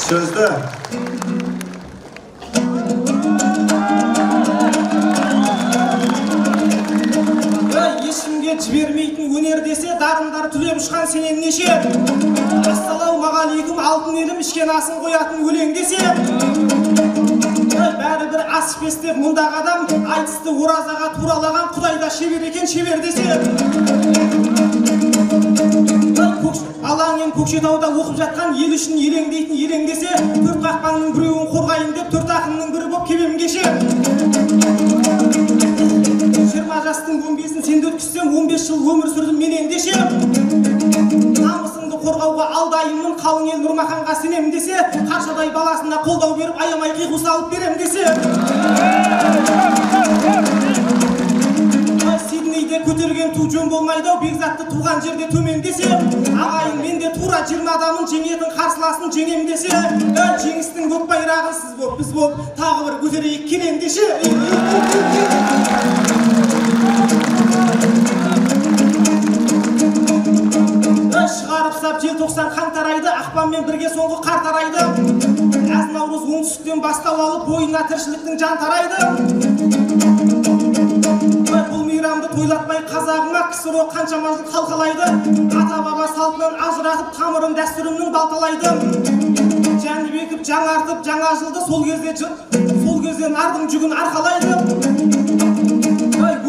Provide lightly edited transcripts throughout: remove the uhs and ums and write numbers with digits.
Sözde. Ешімге жібермейтін өнер десе, дарындар түлеп ұшқан сенен неше? Ассалаумағалейкум алтын елім, ішкен асын қоятын өлең десе. Бәрібір ас ішпестеп мұндағы адам, айтысты оразаға туралаған Құдайда шебер екен, шебер десе. Алаң ем Көкшетауда оқып жатқан ел үшін елеңдейтін елең десе, төрт қақпанның біреуін қорғайын деп, төрт ақынның бірі боп кебем кеше. 20 жастың 15-ін сенде өткізсем, 15 жыл өмір сүрдім менен деше. Намысыңды қорғауға алдайымның, қалың ел Нұрмаханға сенем десе, қаршадай баласына қолдау беріп, аямай қиқу салып берем десе. Сиднейде көтерген ту жөн болмайды, Бекзатты туған жерде төмен десе. Ағайын менде тура 20 адамын, жеңетін қарсыласын жеңем десе. Жеңістің көк байрағын сіз боп, біз боп, тағы бір көтерейік келем десе. Шығарып сап желтоқсан қаңтарайды, ақпанмен бірге соңғы қар тарайды. Әз наурыз оңтүстіктен бастау алып, бойына тіршіліктің жан тарайды. Бұл мейрамды тойлатпай қазағыма КСРО қаншама жыл қалқалайды. Ата-баба салтынан ажыратып, тамырын дәстүрімнің балталайды. Жәнібеков жаңартып жаңа жылды, сол кезде нардың жүгін арқалайды.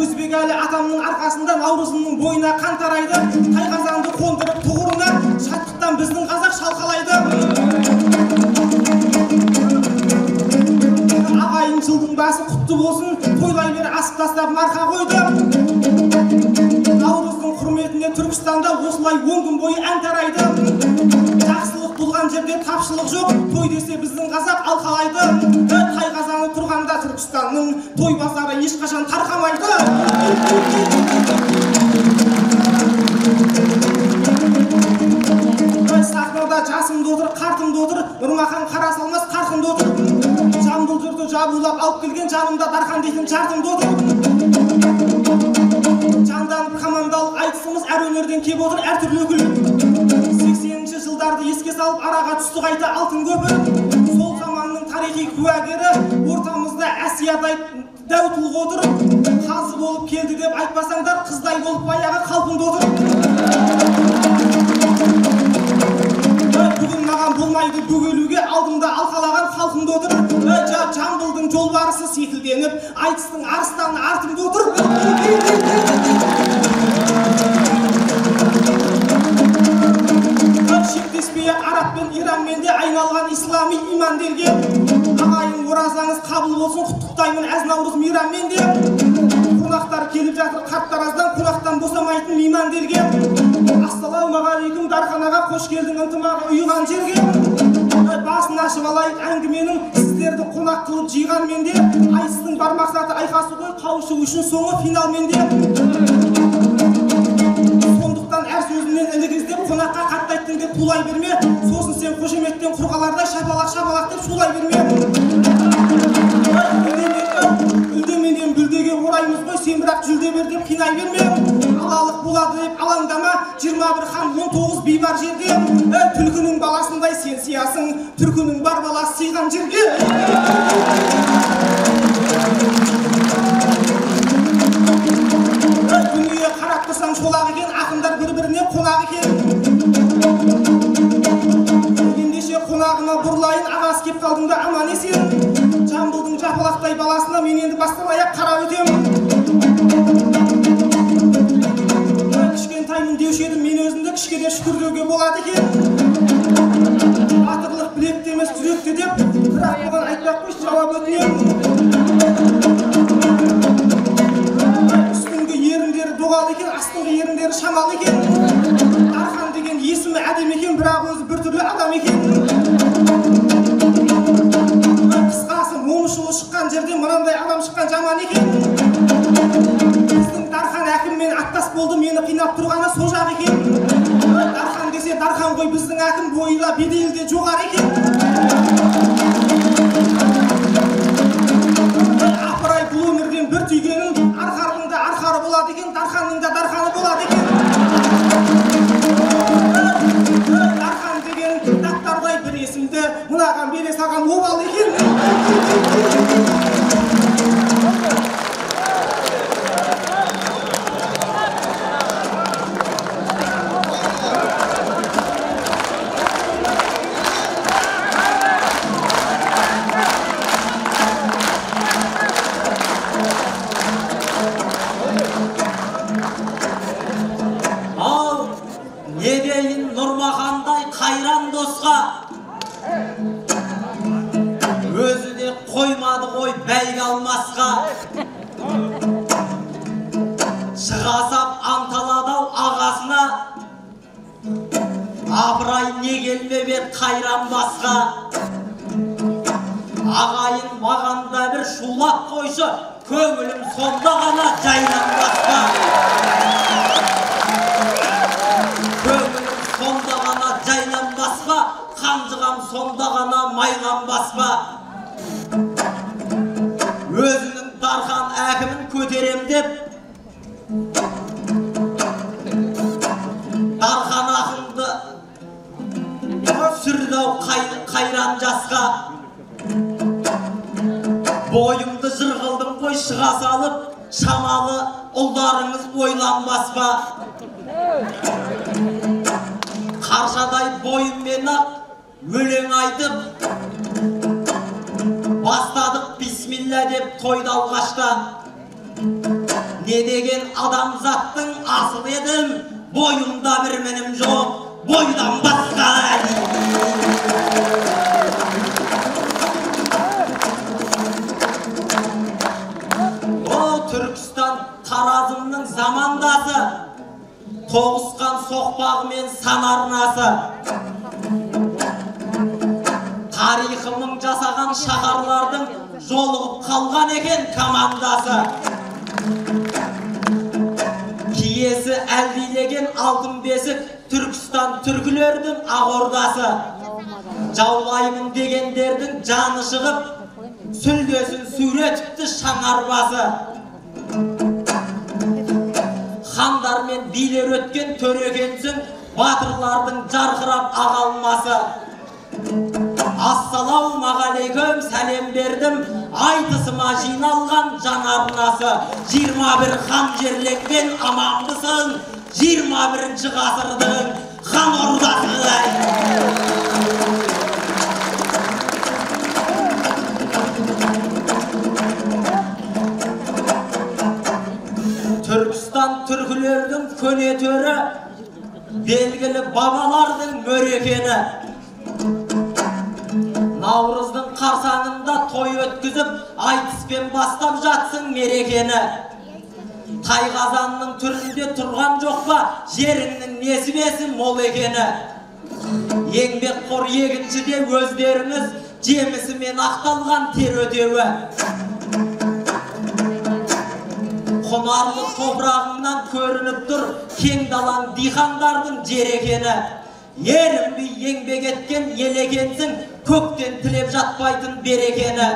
Өзбекәлі атамның арқасында наурызымның бойына қан тарайды. Тайқазанды қондырып тұғырына, шаттықтан біздің қазақ шалқалайды. Ағайын жылдың басы құтты болсын, тойлай бері асып тастап марқа қойды. Наурыздың құрметіне Түркістанда осылай 10 күн бойы ән тарайды. Жақсылық болған жерде тапшылық жоқ, той десе біздің қазақ алқалайды. Тайқазаны тұрғанда Түркістанның той базары ешқашан тарқамайды. Сахнада жасымды отыр, қартымды отыр, Нұрмахан қара салмас қарқынды отыр. Жамбыл жұрты жабулап алып келген, жанымда Дархан дейтін жартымды отыр. Жанданып командалық айтысымыз әр өнерден кеп отыр, әр түрлі өкіл. 80-ші жылдарды еске салып, араға түсті қайта алтын көпір. Сол заманның тарихи куәгері, ортамызда Әсиядай дәутұлғы отыр. Қазы болып келді деп айтпасаңдар, қыздай болып баяғы қалпында отыр. Бүгін маған болмайды бөгелуге, алдымда алқалаған халқымда отыр. Жамбылдың жолбарысы секілденіп, айтыстың арыстаны артымда отыр. Шектеспей Араб пен Иранмен де айналған ислами иманделге. Ағайын оразаңыз қабыл болсын, құттықтаймын әз наурыз мейраммен де. Қонақтар келіп жатыр қарттараздан, қонақтан босамайтын мейманделге. Ассалаумағалейкум Дарханаға қош келдің ынтымағы ұйыған жерге. Басын ашып алайық әңгіменің, сіздерді қонақ қылып жиған менде. Айтыстың бар мақсаты айқасу ғой, қауышу үшін соңы финал менде. Сондықтан әр сөзімнен ілігіздеп, қонаққа қатты айттың деп тулай берме. Сосын сен қошеметтен құрғалардай шапалақ деп шулай берме. Үлдеменен бүлдеге ораймыз ғой, сен бірақ жүлде бер деп қинай берме. Алалық болады деп алаңдама, 21 хан 19 би бар жерде. Түлкінің баласындай сен сиясың, түркінің бар баласы сыйған жерге. Дүние қарап тұрсаң шолақ екен, ақындар бір-біріне қонақ екен. Ендеше қонағына бұрылайын, ағасы кеп қалдыңда аман есен. Жамбылдың жапалақтай баласына мен енді бастан аяқ қарап өтемін. Кішкентаймын деуші едім, мен өзімді кішкене шүкірдеуге болады екен. Батырлық білекте емес жүректе деп, бірақ бұған айтпақ қойшы жауап өтінем. Үстіңгі еріндері доғал екен, астыңғы еріндері шамал екен. Дархан деген есімі әдем екен, бірақ өзі біртүрлі адам екен. Қысқасы момышылы шыққан жерде мынандай адам шыққан жаман екен. Біздің Дархан әкіммен аттас болды, мені қинап тұрғаны со жақ екен. Дархан десе Дархан ғой, біздің әкім бойында беделде жоғары екен. Апырай бұл өмірден бір түйгенің, арқардың да арқары болады екен, Дарханның да Дарханы болады екен. Дархан деген дақтардай бір есім бізді мынаған бере саған обал екен. Нұрмахандай қайран досқа өзі де қоймады ғой бәйге алмасқа. Шығасап анталадау ағасына, апырай не келмеп ед қайран басқа. Ағайын мағанда бір шулап қойшы, көңілім сонда ғана жайланбасқа. Сонда ғана жайланбасқа, қанжығам сонда ғана майланбасқа. Өзінің дархан әкімін көтерем деп, дархан ақынды сүрдау қайран жасқа. Бойымды жырғылдым ғой шыға салып, шамалы ұлдарыңыз ойланбасқа. Қаршадай бойыммен ақ өлең айтып, бастадық бисмилля деп тойды алғашта. Не деген адамзаттың асыл едім, бойымда бір мінім жоқ, бойдан басқа. О, Түркістан таразымның замандасы, тоғысқан соқпағымен санарнасы. Тарихымың жасаған шаһарлардың жолығып қалған екен командасы. Киесі әлдилеген алтын бесік Түркістан түркілердің ақ-ордасы. Жаулаймын дегендердің жаны шығып, сүлдесін сүретіпті шаңарбасы. Хандармен билер өткен төрекенсің, батырлардың жарқырап ағалмасы. Ассалаумағалейкум сәлем бердім, айтысыма жиналған жанарнасы. 21 хан жерленген аманбысың, 21-ші ғасырдың хан ордасы. Түркістан түркілердің көне төрі, белгілі бабалардың мөрекені. Наурыздың қарсаңында той өткізіп, айтыспен бастап жатсың мерекені. Тайқазанның түрінде тұрған жоқ па, жеріңнің несібесі мол екені. Еңбекқор егіншіде өздеріңіз жемісімен ақталған тер өтеуі. Құнарлы топырағыңнан көрініп тұр кең далаң дихандардың жер екені. Ерінбей еңбек еткен ел екенсің, көктен тілеп жатпайтын берекені.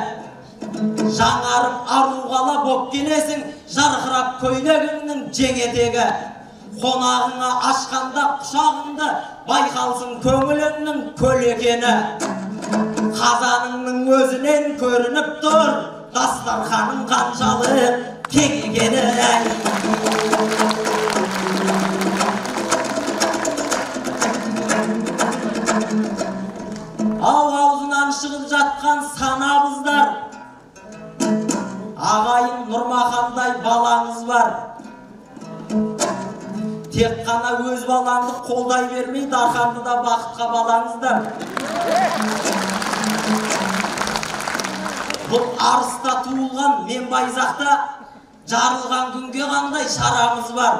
Жаңарып аруғала боп келесің, жарқырап көйлегіңнің жеңетегі. Қонағыңа ашқанда құшағыңды, байқалсын көңіліңнің көл екені. Қазаныңның өзінен көрініп тұр, дастарханың қаншалық кең екені. Аузынан шығып жатқан санабыздар, ағайын Нұрмахандай балаңыз бар. Тек қана өз балаңды қолдай бермей, дарханды да бақытқа балаңыздар. Бұл арыста туылған мен Байзақта жарылған күнге қандай шарамыз бар.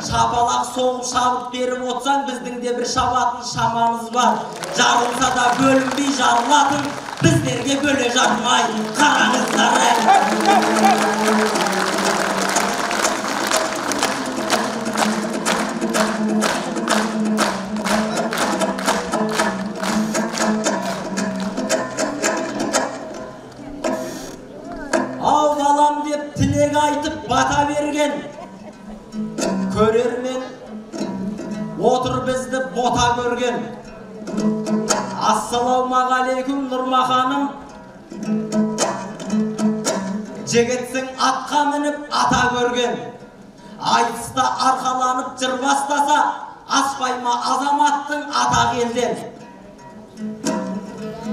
Шапалақ соғып шабыт беріп отсаң, біздің де бір шабатын шамамыз бар. Жарылса да бөлінбей жарылатын, біздерге бөле жармай қараңыздар. Ау балам деп тілек айтып бата берген көрермен отыр бізді бота көрген. Assalamualaikum Nurmaxaным. Жігітсің атқа мініп ата көрген. Айтыста арқаланып жыр бастаса, аспайма азаматтың атақ елден.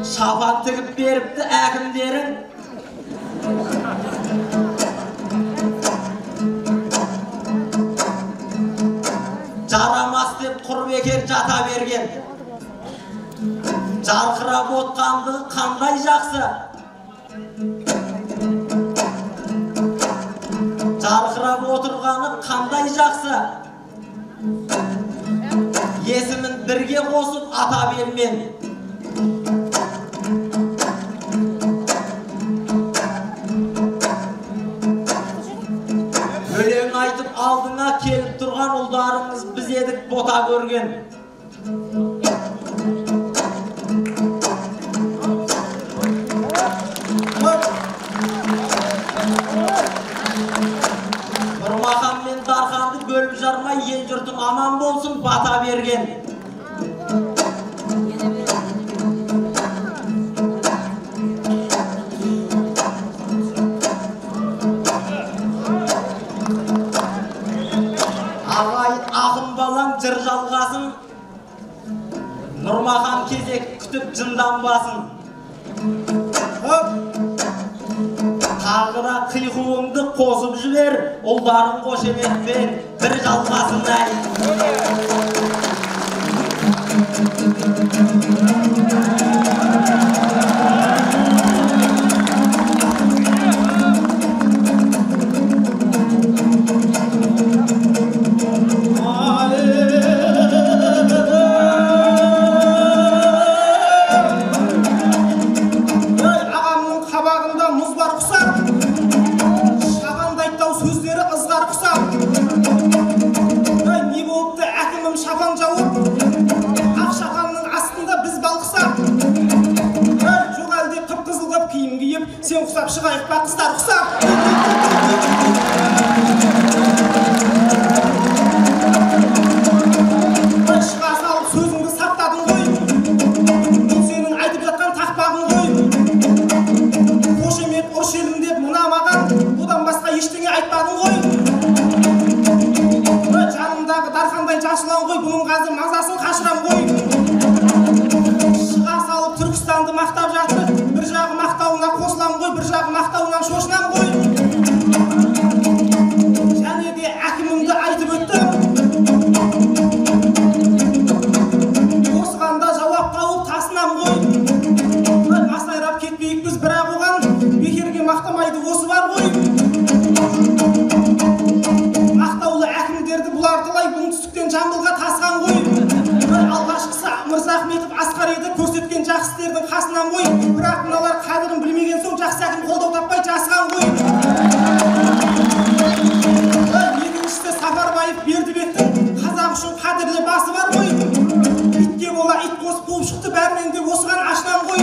Шапан тігіп беріпті әкімдерің. Жарамас деп құр бекер жата берген. Жарқырап отқанды қандай жақсы. Жарқырап отырғаны қандай жақсы. Есімін бірге қосып ата бермен. Өлең айтып алдыңа келіп тұрған ұлдарыңыз біз едік бота көрген. Нұрмахан мен Дарханды бөліп жармай ел жұртың аман болсын бата берген. Ағайын ақын балаң жыр жалғасын, Нұрмахан кезек күтіп жынданбасын. Тағыра қиқуыңды қосып жібер, ұлдарың қошеметпен бір жалғасын әй. Сен құсап шығайық па қыздар құсап. Шыға салып сөзіңді саптадың ғой. Бұл сенің айтып жатқан тақпағың ғой. Қошемет ұршелім деп мұна маған, одан басқа ештеңе айтпадың ғой. Жанымдағы Дархандай жасылан ғой, бұның қазір мазасын қашырам ғой. Шыға салып Түркістанды мақтап жатыр. Bir жағы мақтауына қосылам ғой, бір жағы мақтауынан шошынам ғой. Және де әкімімді айтып өтті. Осығанда жауап тауып тасынам ғой. Масайрап кетпейік біз, бірақ оған бекерге мақтамайды осы бар ғой. Мақтаулы әкімдерді бұлардылай оңтүстіктен Жамбылға тасқан ғой. Алғашқысы Мырзахметов Асқар еді, көрсеткен жақсы істердің қасынан ғой. Бірақ мыналар қадірін білмеген соң жақсы әкім қолдау таппай жасыған ғой. Екіншісі Сапарбаев Бердібектің қазақ үшін қадірлі басы бар ғой. Итке бола ит қосып қуып шықты, бәрінен де осыған ашынам ғой.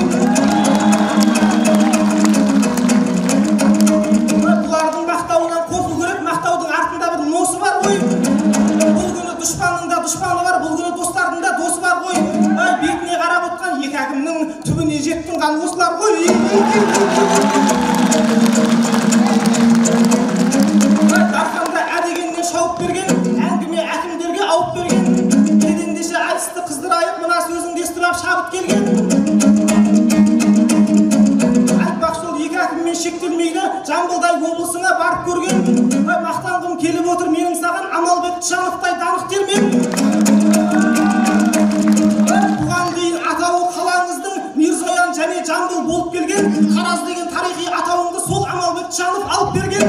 Бұлардың мақтауынан қорқу керек, мақтаудың артында бір носы бар ғой. Бұл күні дұшпанның да дұшпаны бар, бұл күні достардың да досы бар ғой. Бетіне қарап отқан екі әкімнің түбіне жеттің қан осылар ғой. Дарханда әдегеннен шауып берген, әңгіме әкімдерге ауып берген. Едендеше айтысты қыздырайып, мына сөзіңді естірап шабыт келген. Айтпақ сол екі әкіммен шектелмейді, Жамбылдай облысыңа барып көрген. Мақтанғым келіп отыр менің саған, Амалбек Тышановтай данық термен. Бұған дейін атауы қалаңыздың Мирзоян және Жамбыл болып келген. Қараз деген тарихи атауыңды сол Амалбек Тышанов алып берген.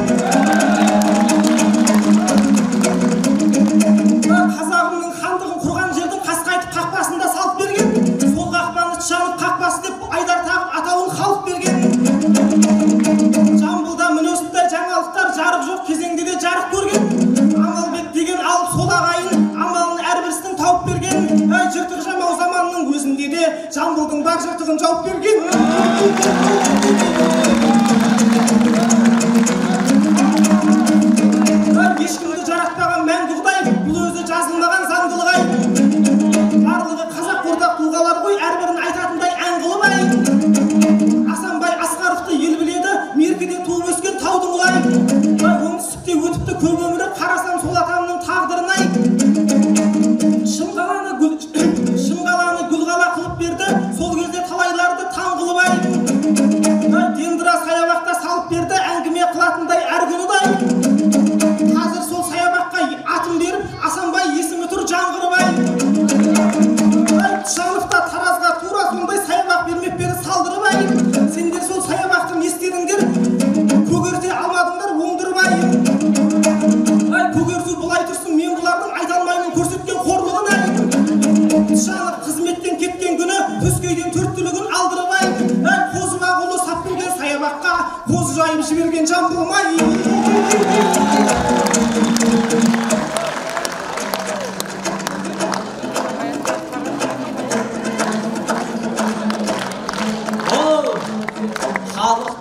Қазағымның хандығын құрған жердің қасқайтып қақпасында салып берген. Сол қақпаны Тышанов қақпасы деп Айдар тағып атауын халық берген. Жамбылда мінөсті жаңалықтар жарық жоқ, кезеңде де жарық көрген. Амалбек деген алып сол ағайын, амалын әрбірістің тауып берген. Жыртық жамау заманның өзінде де Жамбылдың бар жыртығын жауып берген. Ешкімді жаратпаған мәңгі Құдай, бұл өзі жазылмаған заңдылық ай. Барлығы қазақ ортақ тұлғалар ғой, әрбірін айтатындай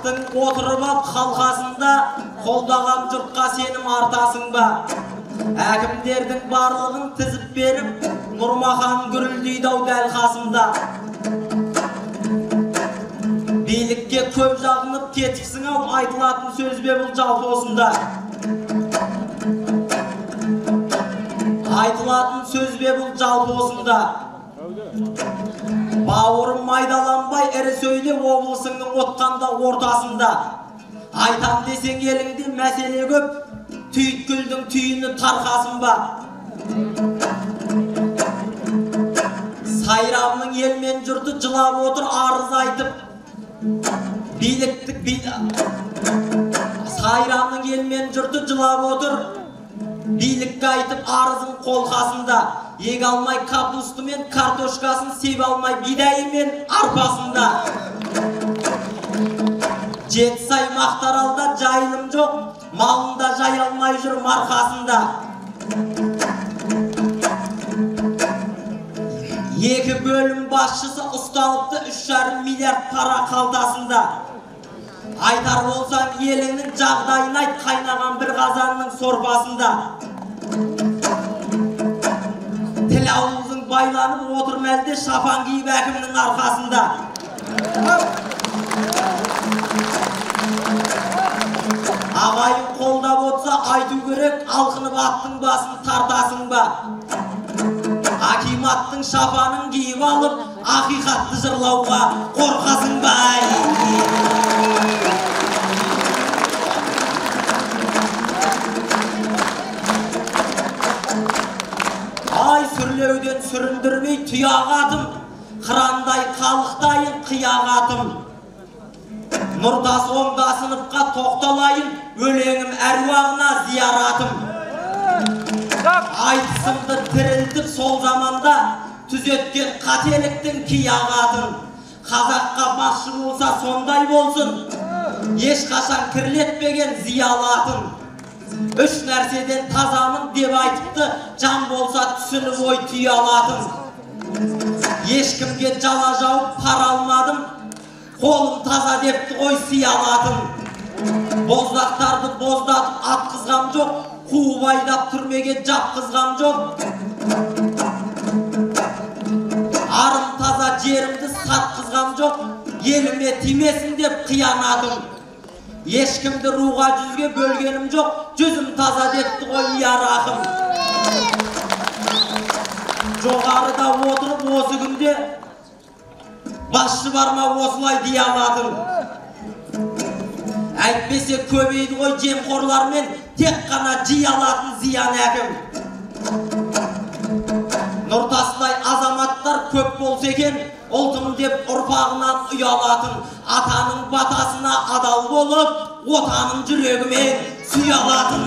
Халықтың отырып ап халқасында қолдаған жұртқа сенім артасың ба? Әкімдердің барлығын тізіп беріп, Нұрмахан гүрілдейді-ау дәл қасымда. Билікке көп жағынып кетіпсің-ау, айтылатын сөз бе бұл жалпы осында? Айтылатын сөз бе бұл жалпы осында? Бауырым майдаланбай ірі сөйле, облысыңның отқанда ортасында. Айтам десең еліңде мәселе көп, түйткілдің түйіні тарқасын ба? Сайрамның елмен жұрты жылап отыр, арыз айтып. Сайрамның елмен жұрты жылап отыр, билікке айтып арызын қолқасында. Ег алмай капусты мен картошкасын, сеп алмай бидайы мен арпасында. Жетісай Мақтаралда жайылым жоқ, малында жай алмай жүр марқасында. Екі бөлім басшысы ұсталыпты, 3,5 миллиард пара қалтасында. Айтар болсам еліңнің жағдайын айт, қайнаған бір қазанның сорпасында. Тіл ауылдың байланып отыр мәлде, шапан киіп әкімнің арқасында. Ағайын қолдап отса айту керек, алқынып аттың басын тартасың ба? Акиматтың шапанын киіп алып, ақиқатты жырлауға қорқасың ба? Ай сүрлеуден сүріндірмей тұяқ атым, қырандай қалықтайын қияқ атым. Нұрдас оңдасыныпқа тоқталайын, өлеңім әруағына зияратым. Айтысымды тірілтіп сол заманда, түзеткен қателіктің кияғатын. Қазаққа басшы болса сондай болсын, ешқашан кірлетпеген зиялатын. 3 нәрседен тазамын деп айтыпты, жан болса түсініп ой түйе алатын. Ешкімге жала жауып пара алмадым, қолым таза депті ой сый алатын. Боздақтарды боздатып атқызғам жоқ, қуып айдап түрмеге жапқызғам жоқ. Арым таза жерімді сатқызғам жоқ, еліме тимесін деп қиянатым. Ешкімді руға жүзге бөлгенім жоқ, жүзім таза депті ғой ярақым. Жоғарыда отырып осы күнде басшы барма осылай дей алатын. Әйтпесе көбейді ғой жемқорлармен тек қана жей алатын зиян әкім. Нұртастай азаматтар көп болса екен, ұлтым деп ұрпағынан ұялатын. Атаның батасына адал болып, отаның жүрегімен сұялатын.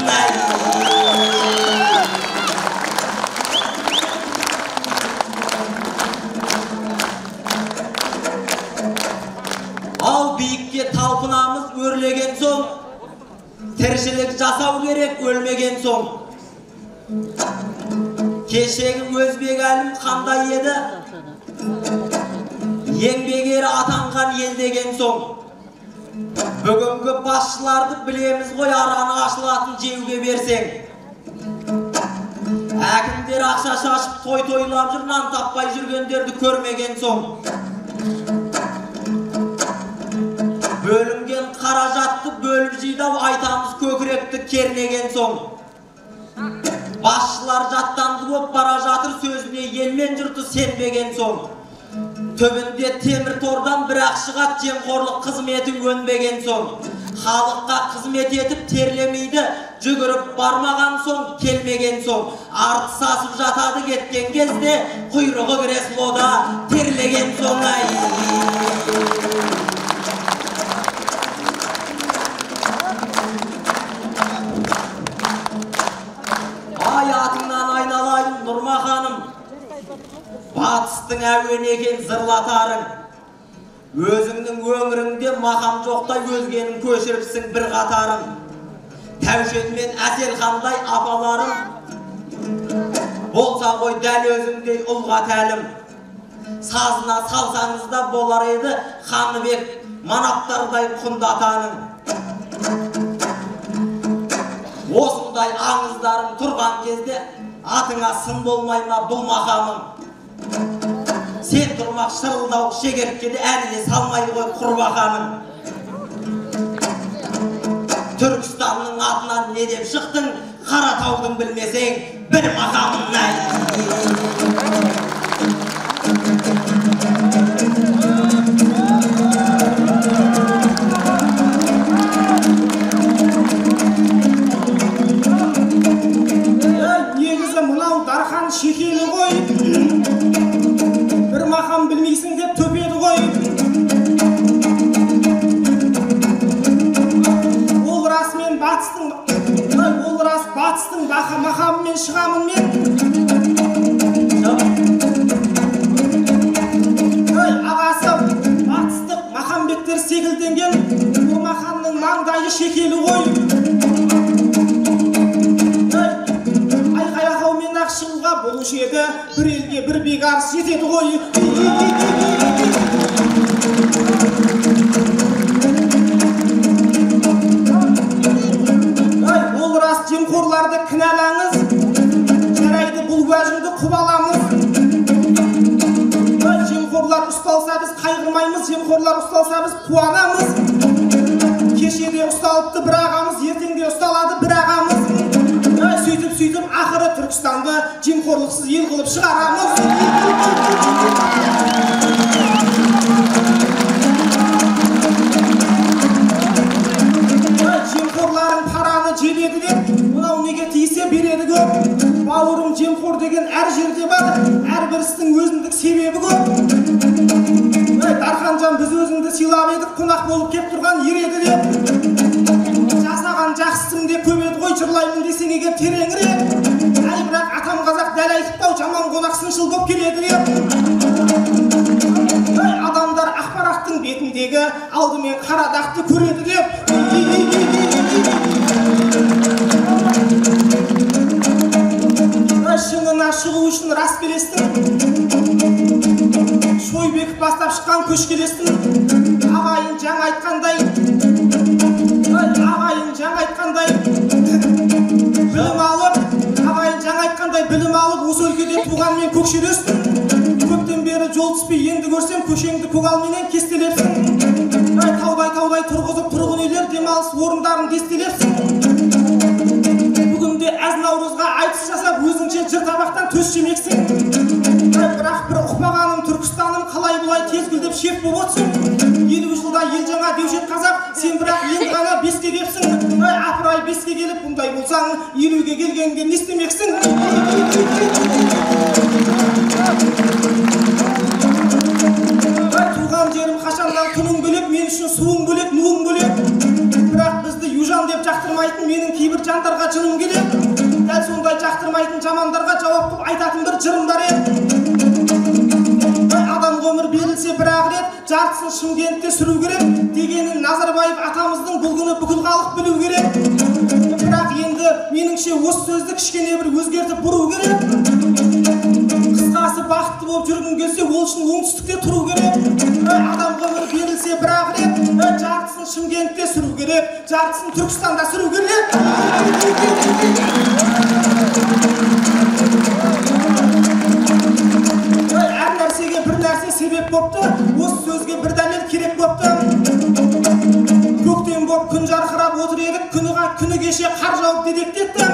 Ал биікке талпынамыз өрлеген соң, тіршілік жасау керек өлмеген соң. Кешегі Өзбек әлім қандай еді, еңбегері атанған ел деген соң. Бүгінгі басшыларды білеміз ғой, араны ашылатын жеуге берсең. Әкімдер ақша шашып той-тойлап жүр, нан таппай жүргендерді көрмеген соң. Бөлінген қаражатты бөліп жидау, айтамыз көкіректі кернеген соң. Басшылар жаттанды боп бара жатыр, сөзіне елмен жұрты сенбеген соң. Төбінде темір тордан бірақ шығат, жемқорлық қызметі өнбеген соң. Халыққа қызмет етіп терлемейді, жүгіріп бармаған соң, келмеген соң. Арты сасып жатады кеткен кезде, құйрығы креслода терлеген соң. Ай атыңнан айналайын Нұрмаханым, батыстың әуен екен зырлатарың. Өзіңнің өңіріңде мақам жоқтай өзгенің көшіріпсің бір қатарың. Тәушен мен Әселхандай апаларым, болса ғой дәл өзіңдей ұлға тәлім. Сазына салсаңыз да болар еді, Қаныбек Manaptarдай құнды атаның. Осындай аңыздарың тұрған кезде атыңа сын болмай ма бұл мақамың? Сен тұрмақ шырылдау шегерткеде әніне салмайды ғой құрбақаның. Түркістанның атынан не деп шықтың, Қаратаудың білмесең бір мақамың най. Негізі мынау Дархан шекелі ғой, бір мақам білмейсің деп төпеді ғой. Ол рас батыстың мақамымен шығамын мен. Ағасы батыстық мақамбеттер секілденген бұл мақамның маңдайы шекелі ғой. Айқай-ақаумен ақ шығуға болушы еді, бір елге бір бекарыс жетеді ғой. Ол рас жемқорларды кінәлаңыз, жарайды бұл уәжіңді құп аламыз. Жемқорлар ұсталса біз қайғырмаймыз, жемқорлар ұсталса біз қуанамыз. Кешеде ұсталыпты бір ағамыз, ертеңде ұсталады бір ағамыз. Сөйтіп ақыры Түркістанды жемқорлықсыз ел қылып шығарамыз. Жемқорларын параны жебеді деп, мынау неге тиісе береді көп. Бауырым жемқор деген әр жерде бар, әрбір істің өзіндік себебі көп. Дарханжан, біз өзіңді сыйлап едік, қонақ болып кеп тұрған ер еді деп. Жасаған жақсысың деп көп еді ғой, жырлаймын десең егер тереңірек. Әй, бірақ атам қазақ дәл айтыптау, жаман қонақ сыншыл боп келеді деп. Адамдар ақпараттың бетіндегі алдымен қара дақты көреді деп. Шыңына шығу үшін рас келестің, Шойбеков бастап шыққан көшкелестің. Ағайын жаңа айтқандай білім алып, осы өлкеде туған мен көкшелестің. Көптен бері жол түспей енді көрсем, көшеңді көгалменен кестелепсің. Таудай тұрғызып тұрғын үйлер, демалыс орындарын дестелепсің. Бүгінде әз наурызға айтыс жасап, өзіңше жыр табақтан төс жемексің. Бірақ бір ұқпағаным Түркістаным қалай бұлай тез гүлдеп шеп боп отсың. 50 жылда ел жаңа деушет қазақ, сен бірақ енді ғана беске депсің. Апырай беске келіп бұндай болсаң, 50-ге келгенде не істемексің? Туған жерім қашаннан күнің бөлек, мен үшін суың бөлек, нуың бөлек. Бірақ бізді южан деп жақтырмайтын менің кейбір жандарға жыным келеді. Дәл сондай жақтырмайтын жамандарға жауап қып айтатын бір жырым бар еді. Адам өмір берілсе бір ақ рет, жартысын Шымкентте сүру керек дегенін Назарбаев атамыздың бұл күні бүкіл халық білу керек. Бірақ енді меніңше осы сөзді кішкене бір өзгертіп бұру керек. Қысқасы бақытты болып жүргің келсе, ол үшін оңтүстікте тұру керек. Адам өмір берілсе бір ақ рет, жартысын Шымкентте сүру керек, жартысын Түркістанда сүру керек. Әр нәрсеге бір нәрсе себеп бопты, осы сөзге бір дәлел керек бопты. Көктем боп күн жарқырап отыр едік, күні кеше қар жауып дедектетті.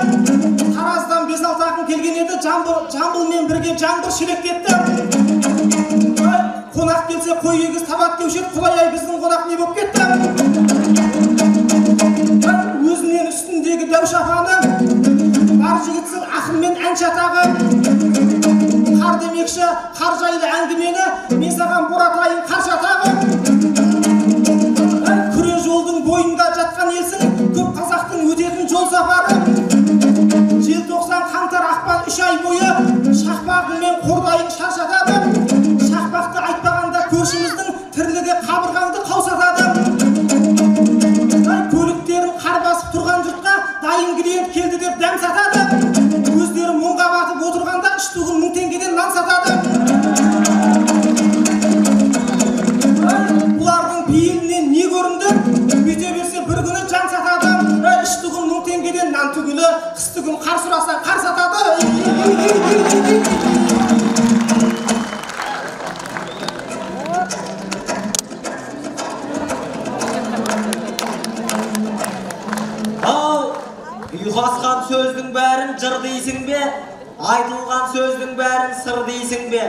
Тараздан 5-6 ақын келген еді, Жамбылмен бірге жаңбыр шелектетті. Қонақ келсе қой егіз табат деуші еді, құлай-ай біздің қонақ не боп кетті. Өзінен үстіндегі дәу шапаны, бар жігітсің ақынмен ән шатағы. Қар демекші, қар жайлы әңгімені, мен саған боратайын қар шатағы. Күре жолдың бойында жатқан елсің, көп қазақтың өтетін жол сапары. Желтоқсан, қаңтар, ақпан 3 ай бойы шақпағыңмен қордайын шаршатады. Шақпақты айтпағанда көршіміздің тірлігі қабырғаңды қаусатады. Көліктерін қар басып тұрған жұртқа дайын клиент келді деп дәм сатады. Өздері мұңға батып отырғанда 3 түгін 1000 теңгеден нан сатады. Бұлардың бейілінен сөздің бәрін жыр дейсің бе? Айтылған сөздің бәрін сыр дейсің бе?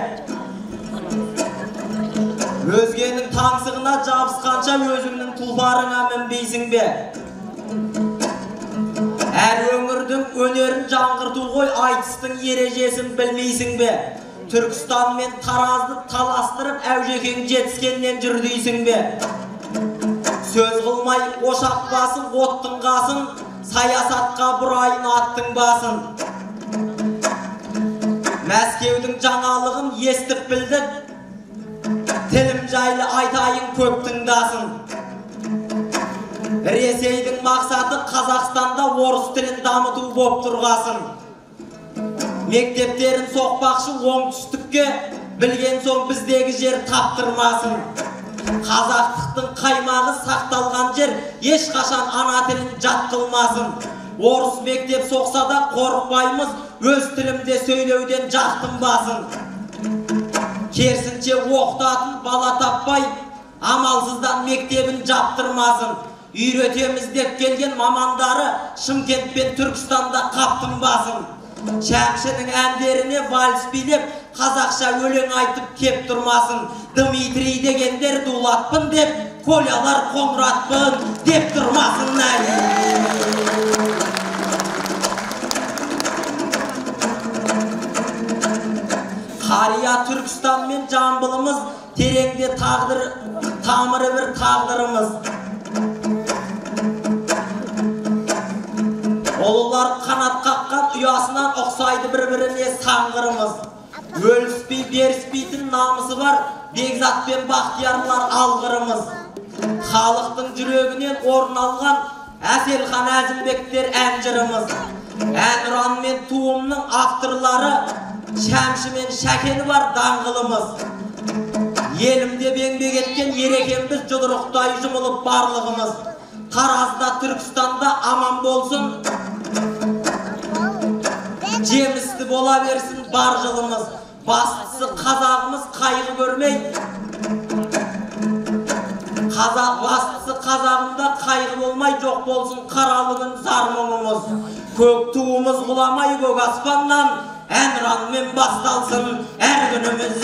Өзгенің таңсығына жабысқанша өзіңнің тұлпарыңа мінбейсің бе? Әр өңірдің өнерін жаңғырту ғой, айтыстың ережесін білмейсің бе? Түркістан мен Таразды таластырып әужекең жетіскеннен жүр дейсің бе? Сөз қылмай ошақ басын, оттың қасын, саясатқа бұрайын аттың басын. Мәскеудің жаңалығын естіп білдік, тілім жайлы айтайын көп тыңдасын. Ресейдің мақсаты Қазақстанда орыс тілін дамыту боп тұрғасын. Мектептерін соқпақшы оңтүстікке, білген соң біздегі жер таптырмасын. Қазақтықтың қаймағы сақталған жер ешқашан ана тілін жат қылмасын. Орыс мектеп соқса да қорықпаймыз, өз тілімде сөйлеуден жақтынбасын. Керісінше оқытатын бала таппай, амалсыздан мектебін жаптырмасын. Үйретеміз деп келген мамандары Шымкент пен Түркістанда қаптынбасын. Шәмшінің әндеріне вальс билеп, қазақша өлең айтып кеп тұрмасын. Дмитрий дегендер дулатпын деп, колялар қоңыратпын деп тұрмасын. Қария Түркістан мен Жамбылымыз, тереңде тамыры бір тағдырымыз. Олылар қанат қаққан ұясынан ұқсайды бір-біріне саңғырымыз. Өліспей беріспейтін намысы бар, Бекзат пен Бақтиярлар алғырымыз. Халықтың жүрегінен орын алған Әселхан Әзімбектер әнжырымыз. Әнұран мен туымның авторлары Шәмші мен Шәкені бар даңғылымыз. Елімде еңбек еткен ерекембіз жұдырықтай жұмылып барлығымыз. Таразда, Түркістанда аман болсын, жемісті бола берсін бар жылымыз. Бастысы қазағымыз қайғы көрмей, бастысы қазағымда қайғы болмай, жоқ болсын қаралы күн зар мұңымыз. Көк туымыз құламай көк аспаннан, әнұранмен басталсын әр күніміз.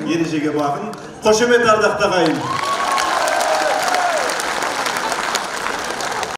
Ережеге бағын. Қошемет ардақтағайын.